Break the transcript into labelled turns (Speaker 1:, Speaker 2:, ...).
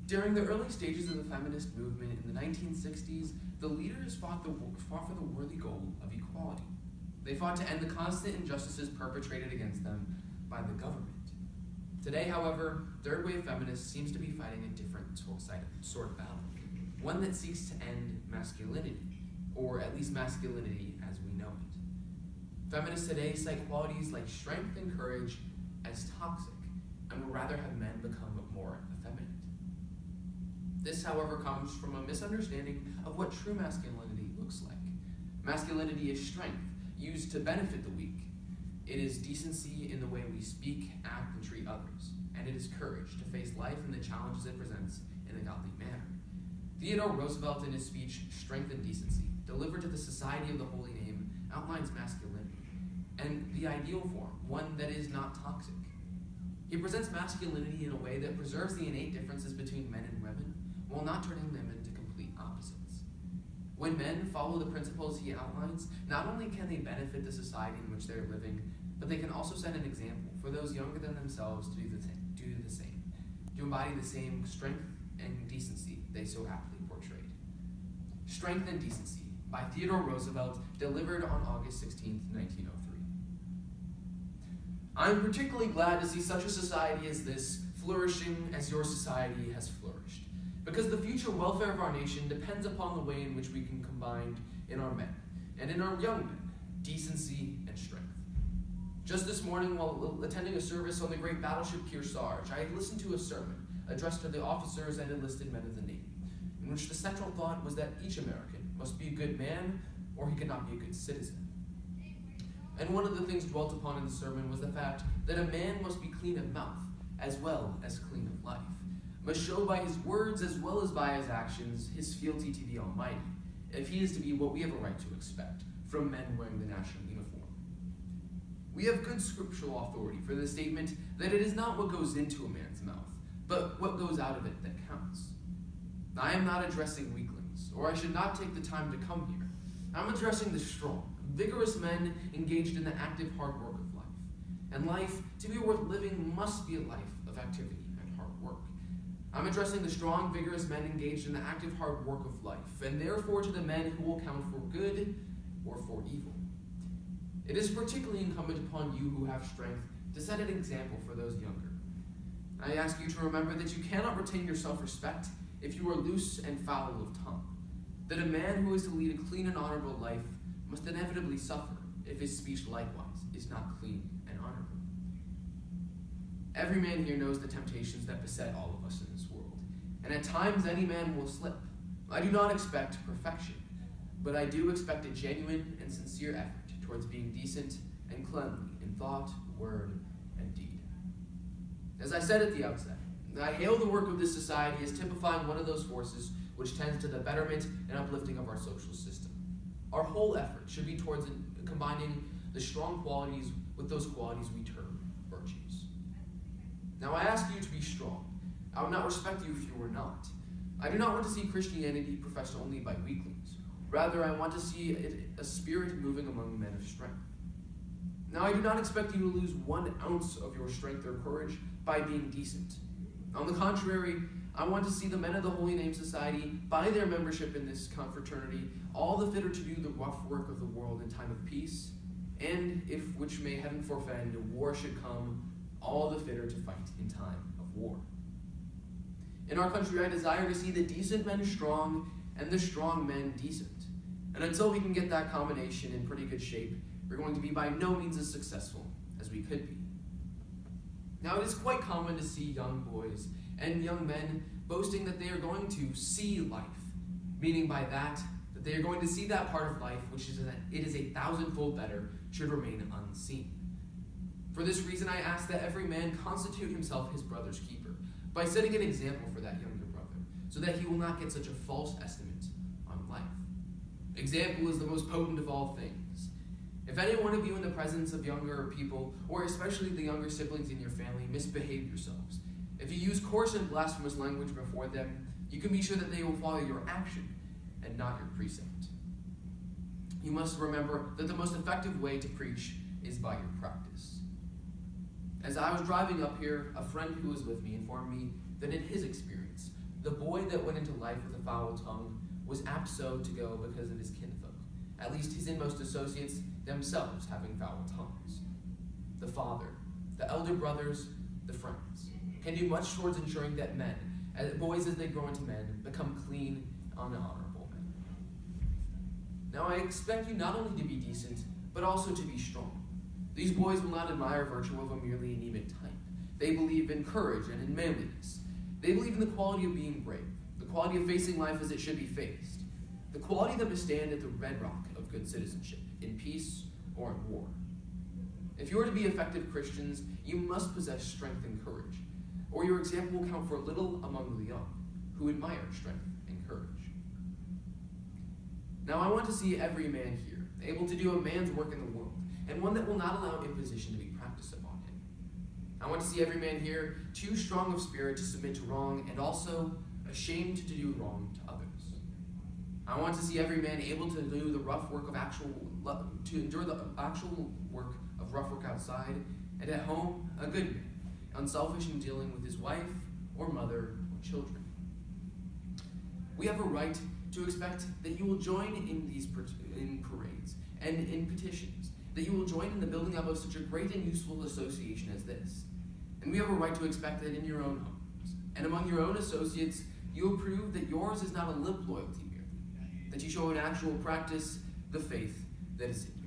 Speaker 1: During the early stages of the feminist movement in the 1960s, the leaders fought for the worthy goal of equality. They fought to end the constant injustices perpetrated against them by the government. Today, however, third wave feminists seems to be fighting a different sort of battle, one that seeks to end masculinity, or at least masculinity as we know it. Feminists today cite qualities like strength and courage as toxic, and would rather have men become more effeminate. This, however, comes from a misunderstanding of what true masculinity looks like. Masculinity is strength, used to benefit the weak. It is decency in the way we speak, act, and treat others. And it is courage to face life and the challenges it presents in a godly manner. Theodore Roosevelt, in his speech, Strength and Decency, delivered to the Society of the Holy Name, outlines masculinity, and the ideal form, one that is not toxic. He presents masculinity in a way that preserves the innate differences between men and women, while not turning them into complete opposites. When men follow the principles he outlines, not only can they benefit the society in which they are living, but they can also set an example for those younger than themselves to do the same, to embody the same strength and decency they so aptly portrayed. Strength and Decency by Theodore Roosevelt, delivered on August 16, 1903. I am particularly glad to see such a society as this flourishing as your society has flourished, because the future welfare of our nation depends upon the way in which we can combine in our men, and in our young men, decency and strength. Just this morning, while attending a service on the great battleship Kearsarge, I had listened to a sermon addressed to the officers and enlisted men of the Navy, in which the central thought was that each American must be a good man, or he could not be a good citizen. And one of the things dwelt upon in the sermon was the fact that a man must be clean of mouth, as well as clean of life, must show by his words as well as by his actions his fealty to the Almighty, if he is to be what we have a right to expect from men wearing the national uniform. We have good scriptural authority for the statement that it is not what goes into a man's mouth, but what goes out of it that counts. I am not addressing weaklings, or I should not take the time to come here. I'm addressing the strong, vigorous men engaged in the active hard work of life. And life, to be worth living, must be a life of activity and hard work. I'm addressing the strong, vigorous men engaged in the active hard work of life, and therefore to the men who will count for good or for evil. It is particularly incumbent upon you who have strength to set an example for those younger. I ask you to remember that you cannot retain your self-respect if you are loose and foul of tongue, that a man who is to lead a clean and honorable life must inevitably suffer if his speech likewise is not clean and honorable. Every man here knows the temptations that beset all of us in this world, and at times any man will slip. I do not expect perfection, but I do expect a genuine and sincere effort towards being decent and cleanly in thought, word, and deed. As I said at the outset, I hail the work of this society as typifying one of those forces which tends to the betterment and uplifting of our social system. Our whole effort should be towards combining the strong qualities with those qualities we term virtues. Now I ask you to be strong. I would not respect you if you were not. I do not want to see Christianity professed only by weaklings. Rather, I want to see a spirit moving among men of strength. Now, I do not expect you to lose 1 ounce of your strength or courage by being decent. On the contrary, I want to see the men of the Holy Name Society, by their membership in this confraternity, all the fitter to do the rough work of the world in time of peace, and if, which may heaven forfend, war should come, all the fitter to fight in time of war. In our country, I desire to see the decent men strong and the strong men decent. And until we can get that combination in pretty good shape, we're going to be by no means as successful as we could be. Now, it is quite common to see young boys and young men boasting that they are going to see life, meaning by that they are going to see that part of life which is it is 1,000-fold better should remain unseen. For this reason, I ask that every man constitute himself his brother's keeper, by setting an example for that younger brother, so that he will not get such a false estimate on life. Example is the most potent of all things. If any one of you in the presence of younger people, or especially the younger siblings in your family, misbehave yourselves, if you use coarse and blasphemous language before them, you can be sure that they will follow your action and not your precept. You must remember that the most effective way to preach is by your practice. As I was driving up here, a friend who was with me informed me that in his experience, the boy that went into life with a foul tongue was apt so to go because of his kinfolk, at least his inmost associates themselves having foul tongues. The father, the elder brothers, the friends, can do much towards ensuring that men, boys as they grow into men, become clean and honorable men. Now I expect you not only to be decent, but also to be strong. These boys will not admire virtue of a merely anemic type. They believe in courage and in manliness. They believe in the quality of being brave, the quality of facing life as it should be faced, the quality that must stand at the bedrock of good citizenship, in peace or in war. If you are to be effective Christians, you must possess strength and courage, or your example will count for little among the young, who admire strength and courage. Now I want to see every man here able to do a man's work in the world, and one that will not allow imposition to be practiced upon him. I want to see every man here too strong of spirit to submit to wrong, and also ashamed to do wrong to others. I want to see every man able to do the rough work of to endure the actual work of rough work outside, and at home, a good man, unselfish in dealing with his wife or mother or children. We have a right to expect that you will join in parades and in petitions, that you will join in the building up of such a great and useful association as this. And we have a right to expect that in your own homes and among your own associates, you will prove that yours is not a lip loyalty merely, that you show in actual practice the faith that is in you.